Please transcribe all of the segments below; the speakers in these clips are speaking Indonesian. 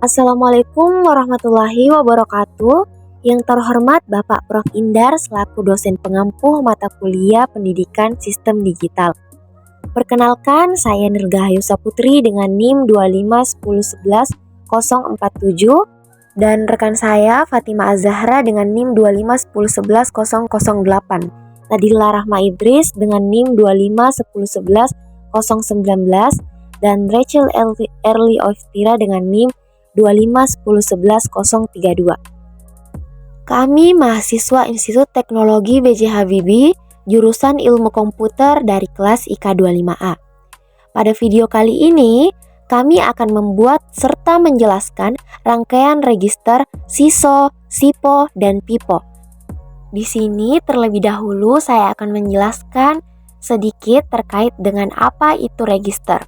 Assalamualaikum warahmatullahi wabarakatuh. Yang terhormat Bapak Prof. Indar selaku dosen pengampu mata kuliah Pendidikan Sistem Digital. Perkenalkan, saya Nurgahayu Saputri dengan NIM 251011047 dan rekan saya Fatima Az-Zahra dengan NIM 251111008. Nadila Rahma Idris dengan NIM 251111019 dan Rachel Erli Oftira dengan NIM 251111032. Kami mahasiswa Institut Teknologi B.J. Habibie, jurusan Ilmu Komputer dari kelas IK 25A. Pada video kali ini, kami akan membuat serta menjelaskan rangkaian register SISO, SIPO, dan PIPO. Di sini terlebih dahulu saya akan menjelaskan sedikit terkait dengan apa itu register.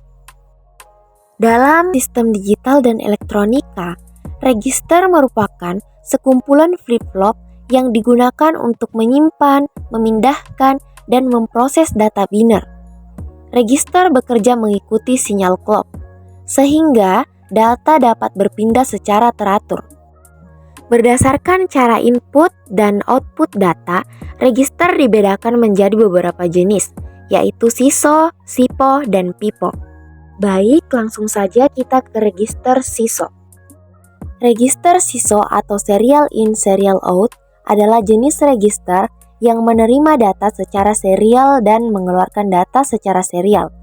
Dalam sistem digital dan elektronika, register merupakan sekumpulan flip-flop yang digunakan untuk menyimpan, memindahkan, dan memproses data biner. Register bekerja mengikuti sinyal clock, sehingga data dapat berpindah secara teratur. Berdasarkan cara input dan output data, register dibedakan menjadi beberapa jenis, yaitu SISO, SIPO, dan PIPO. Baik, langsung saja kita ke register SISO. Register SISO atau Serial In Serial Out adalah jenis register yang menerima data secara serial dan mengeluarkan data secara serial.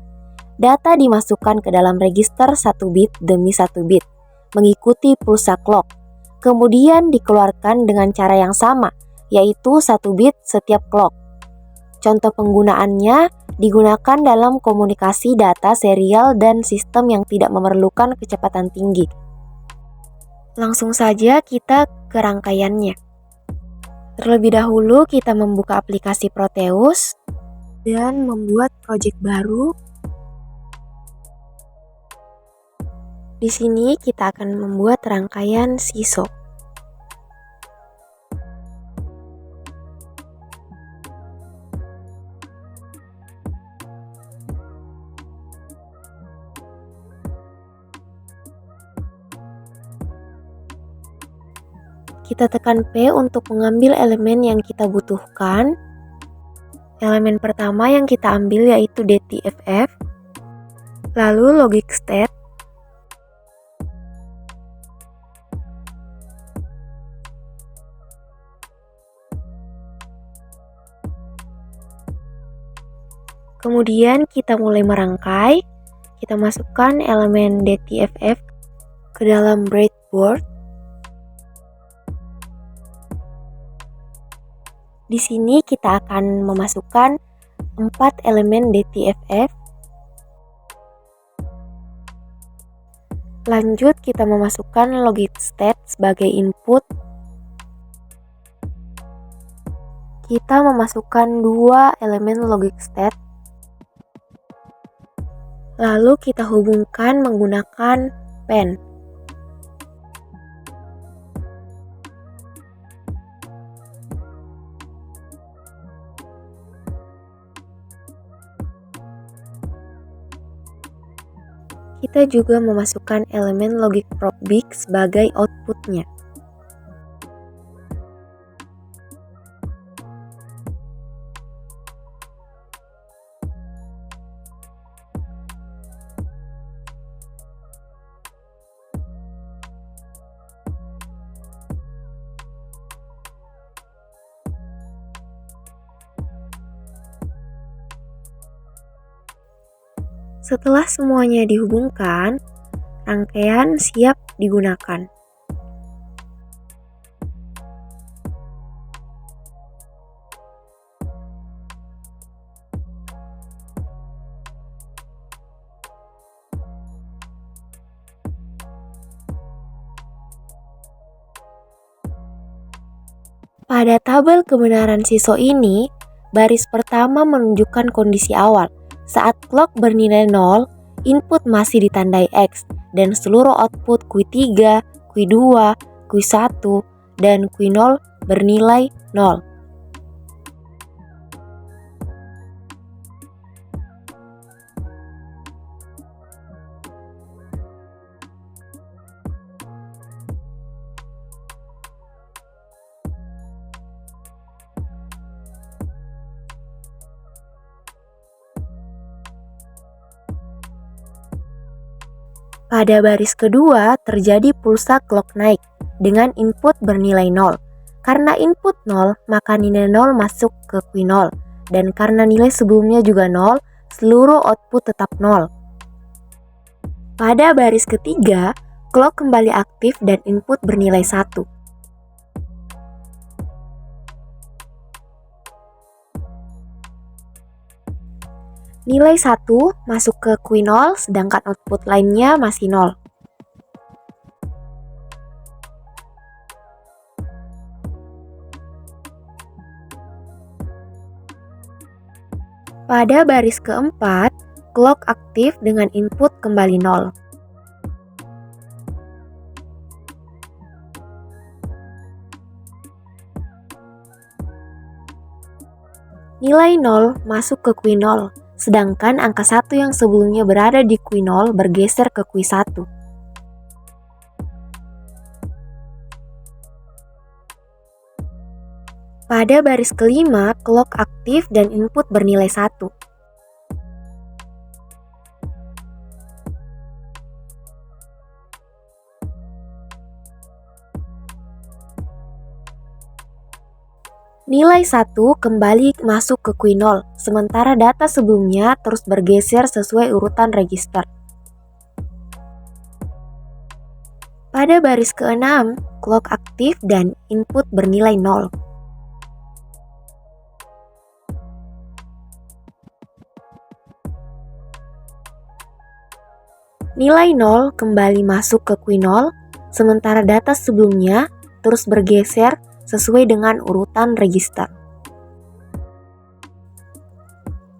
Data dimasukkan ke dalam register 1 bit demi 1 bit, mengikuti pulsa clock. Kemudian dikeluarkan dengan cara yang sama, yaitu 1 bit setiap clock. Contoh penggunaannya digunakan dalam komunikasi data serial dan sistem yang tidak memerlukan kecepatan tinggi. Langsung saja kita ke rangkaiannya. Terlebih dahulu kita membuka aplikasi Proteus dan membuat project baru. Di sini kita akan membuat rangkaian SISO. Kita tekan P untuk mengambil elemen yang kita butuhkan. Elemen pertama yang kita ambil yaitu DTFF, lalu logic state, kemudian kita mulai merangkai. Kita masukkan elemen DTFF ke dalam breadboard. Di sini kita akan memasukkan 4 elemen DTFF. Lanjut kita memasukkan logic state sebagai input. Kita memasukkan 2 elemen logic state. Lalu kita hubungkan menggunakan pen. Kita juga memasukkan elemen logic probe big sebagai outputnya. Setelah semuanya dihubungkan, rangkaian siap digunakan. Pada tabel kebenaran SISO ini, baris pertama menunjukkan kondisi awal. Saat clock bernilai 0, input masih ditandai X, dan seluruh output Q3, Q2, Q1, dan Q0 bernilai 0. Pada baris kedua terjadi pulsa clock naik dengan input bernilai 0. Karena input 0, maka nilai 0 masuk ke Q 0. Dan karena nilai sebelumnya juga 0, seluruh output tetap 0. Pada baris ketiga, clock kembali aktif dan input bernilai 1. Nilai 1 masuk ke Q 0, sedangkan output lainnya masih 0. Pada baris keempat, clock aktif dengan input kembali 0. Nilai 0 masuk ke Q 0, sedangkan angka 1 yang sebelumnya berada di Q 0 bergeser ke Q 1. Pada baris kelima, clock aktif dan input bernilai 1. Nilai 1 kembali masuk ke Q 0, sementara data sebelumnya terus bergeser sesuai urutan register. Pada baris ke-6, clock aktif dan input bernilai 0. Nilai 0 kembali masuk ke Q 0, sementara data sebelumnya terus bergeser sesuai dengan urutan register.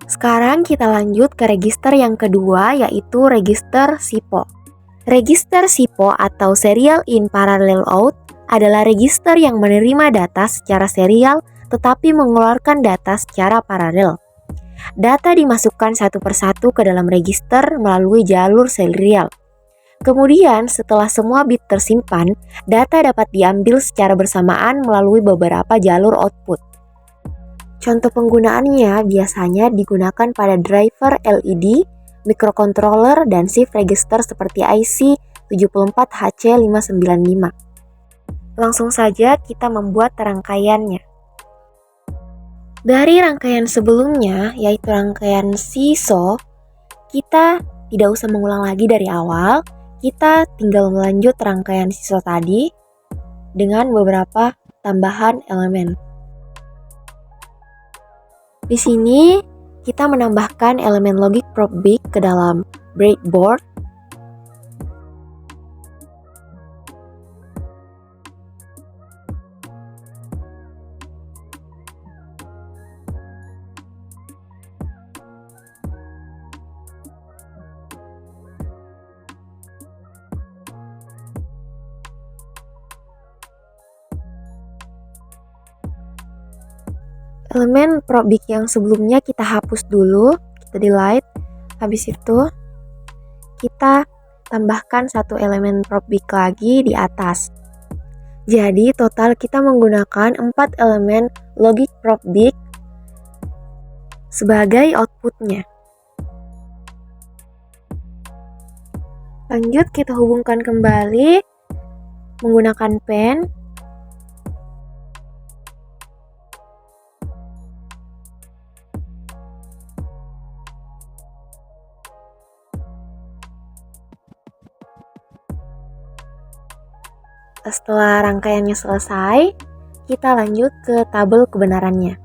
Sekarang kita lanjut ke register yang kedua, yaitu register SIPO. Register SIPO atau Serial In Parallel Out adalah register yang menerima data secara serial tetapi mengeluarkan data secara paralel. Data dimasukkan satu persatu ke dalam register melalui jalur serial. Kemudian, setelah semua bit tersimpan, data dapat diambil secara bersamaan melalui beberapa jalur output. Contoh penggunaannya biasanya digunakan pada driver LED, microcontroller, dan shift register seperti IC 74HC595. Langsung saja kita membuat rangkaiannya. Dari rangkaian sebelumnya, yaitu rangkaian SISO, kita tidak usah mengulang lagi dari awal. Kita tinggal melanjut rangkaian SISO tadi dengan beberapa tambahan elemen. Di sini kita menambahkan elemen logic probe bit ke dalam breadboard. Elemen probe bit yang sebelumnya kita hapus dulu, kita delete. Habis itu kita tambahkan satu elemen probe bit lagi di atas. Jadi total kita menggunakan 4 elemen logic probe bit sebagai outputnya. Lanjut kita hubungkan kembali menggunakan pen. Setelah rangkaiannya selesai, kita lanjut ke tabel kebenarannya.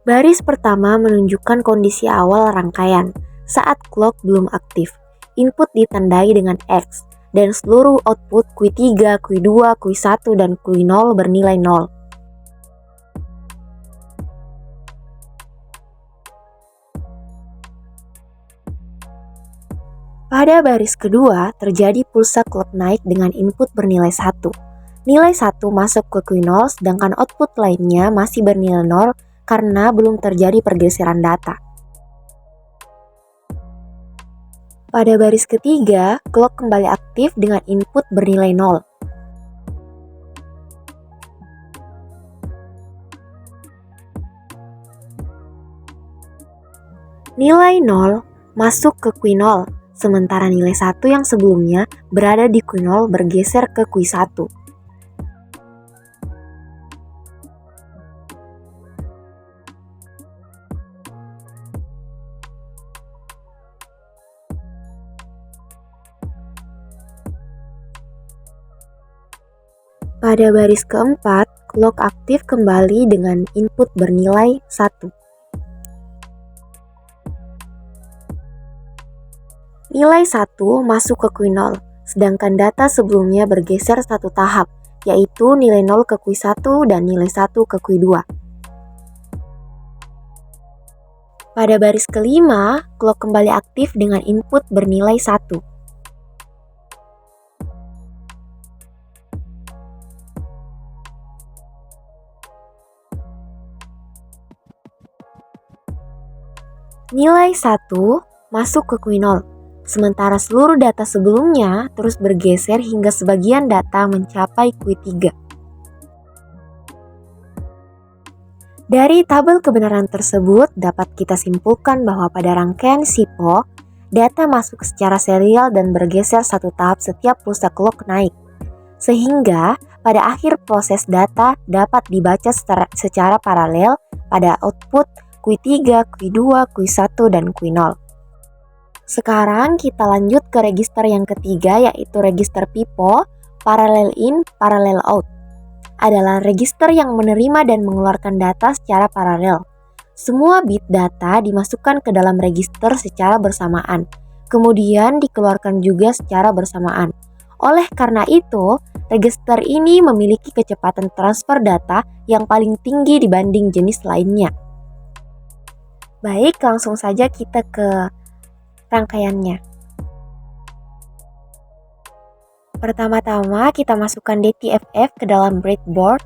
Baris pertama menunjukkan kondisi awal rangkaian saat clock belum aktif. Input ditandai dengan X dan seluruh output Q3, Q2, Q1, dan Q0 bernilai 0. Pada baris kedua terjadi pulsa clock naik dengan input bernilai 1. Nilai 1 masuk ke Q0 sedangkan output lainnya masih bernilai 0 karena belum terjadi pergeseran data. Pada baris ketiga, clock kembali aktif dengan input bernilai 0. Nilai 0 masuk ke Q0, sementara nilai 1 yang sebelumnya berada di Q0 bergeser ke Q1. Pada baris keempat, clock aktif kembali dengan input bernilai 1. Nilai 1 masuk ke Q0, sedangkan data sebelumnya bergeser satu tahap, yaitu nilai 0 ke Q1 dan nilai 1 ke Q2. Pada baris kelima, clock kembali aktif dengan input bernilai 1. Nilai 1 masuk ke Q0, sementara seluruh data sebelumnya terus bergeser hingga sebagian data mencapai Q3. Dari tabel kebenaran tersebut dapat kita simpulkan bahwa pada rangkaian SIPO, data masuk secara serial dan bergeser satu tahap setiap pulsa clock naik. Sehingga pada akhir proses data dapat dibaca secara paralel pada output Q3, Q2, Q1, dan Q0. Sekarang kita lanjut ke register yang ketiga, yaitu register PIPO, parallel in, parallel out. Adalah register yang menerima dan mengeluarkan data secara paralel. Semua bit data dimasukkan ke dalam register secara bersamaan, kemudian dikeluarkan juga secara bersamaan. Oleh karena itu, register ini memiliki kecepatan transfer data yang paling tinggi dibanding jenis lainnya. Baik, langsung saja kita ke rangkaiannya. Pertama-tama kita masukkan DTFF ke dalam breadboard.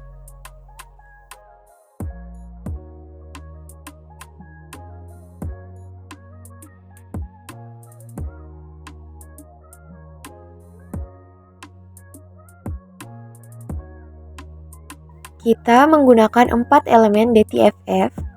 Kita menggunakan 4 elemen DTFF.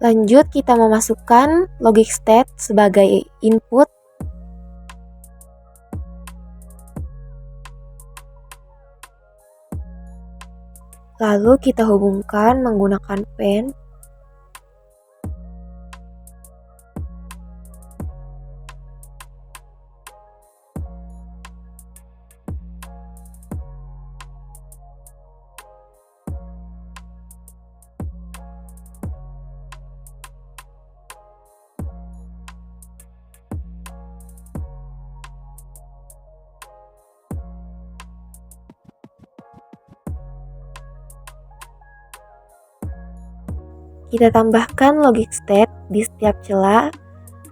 Lanjut, kita memasukkan logic state sebagai input. Lalu kita hubungkan menggunakan pen. Kita tambahkan logic state di setiap celah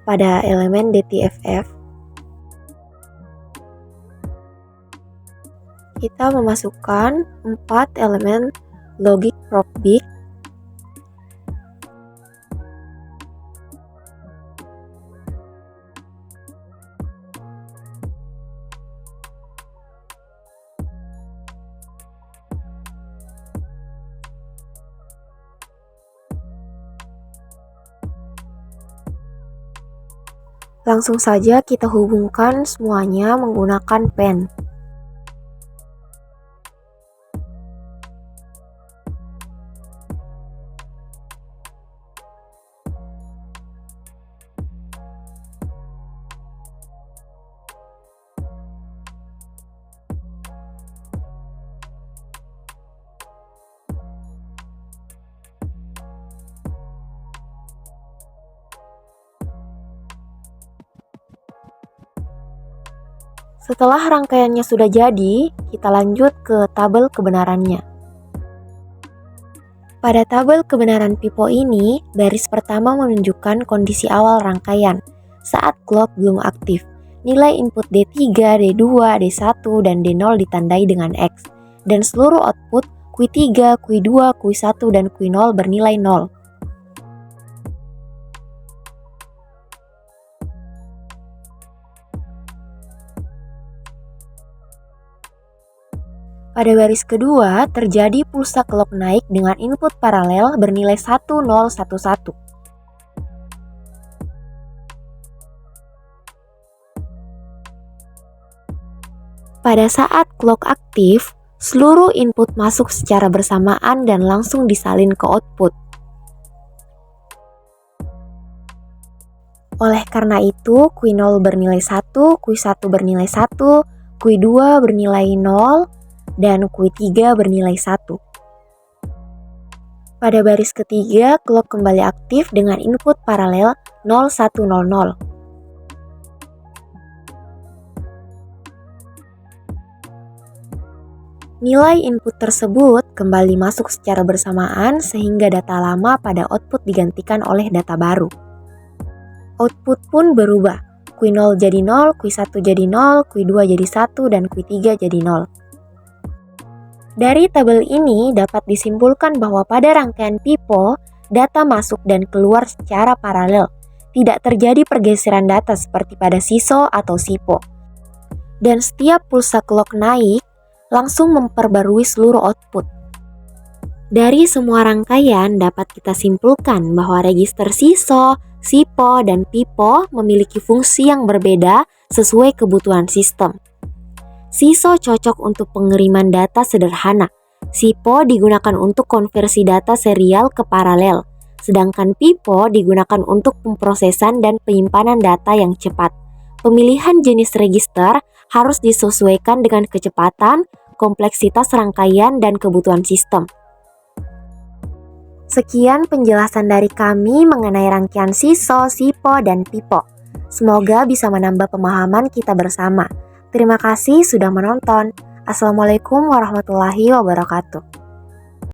pada elemen DTFF. Kita memasukkan 4 elemen logic prop bit. Langsung saja kita hubungkan semuanya menggunakan pen. Setelah rangkaiannya sudah jadi, kita lanjut ke tabel kebenarannya. Pada tabel kebenaran pipo ini, baris pertama menunjukkan kondisi awal rangkaian saat clock belum aktif. Nilai input D3, D2, D1, dan D0 ditandai dengan X, dan seluruh output Q3, Q2, Q1, dan Q0 bernilai 0. Pada baris kedua, terjadi pulsa clock naik dengan input paralel bernilai 1011. Pada saat clock aktif, seluruh input masuk secara bersamaan dan langsung disalin ke output. Oleh karena itu, Q0 bernilai 1, Q1 bernilai 1, Q2 bernilai 0, dan Q3 bernilai 1. Pada baris ketiga, clock kembali aktif dengan input paralel 0100. Nilai input tersebut kembali masuk secara bersamaan sehingga data lama pada output digantikan oleh data baru. Output pun berubah, Q0 jadi 0, Q1 jadi 0, Q2 jadi 1, dan Q3 jadi 0. Dari tabel ini dapat disimpulkan bahwa pada rangkaian pipo, data masuk dan keluar secara paralel. Tidak terjadi pergeseran data seperti pada SISO atau SIPO. Dan setiap pulsa clock naik, langsung memperbarui seluruh output. Dari semua rangkaian dapat kita simpulkan bahwa register SISO, SIPO, dan pipo memiliki fungsi yang berbeda sesuai kebutuhan sistem. SISO cocok untuk pengiriman data sederhana. SIPO digunakan untuk konversi data serial ke paralel, sedangkan pipo digunakan untuk pemrosesan dan penyimpanan data yang cepat. Pemilihan jenis register harus disesuaikan dengan kecepatan, kompleksitas rangkaian, dan kebutuhan sistem. Sekian penjelasan dari kami mengenai rangkaian SISO, SIPO, dan pipo. Semoga bisa menambah pemahaman kita bersama. Terima kasih sudah menonton. Assalamualaikum warahmatullahi wabarakatuh.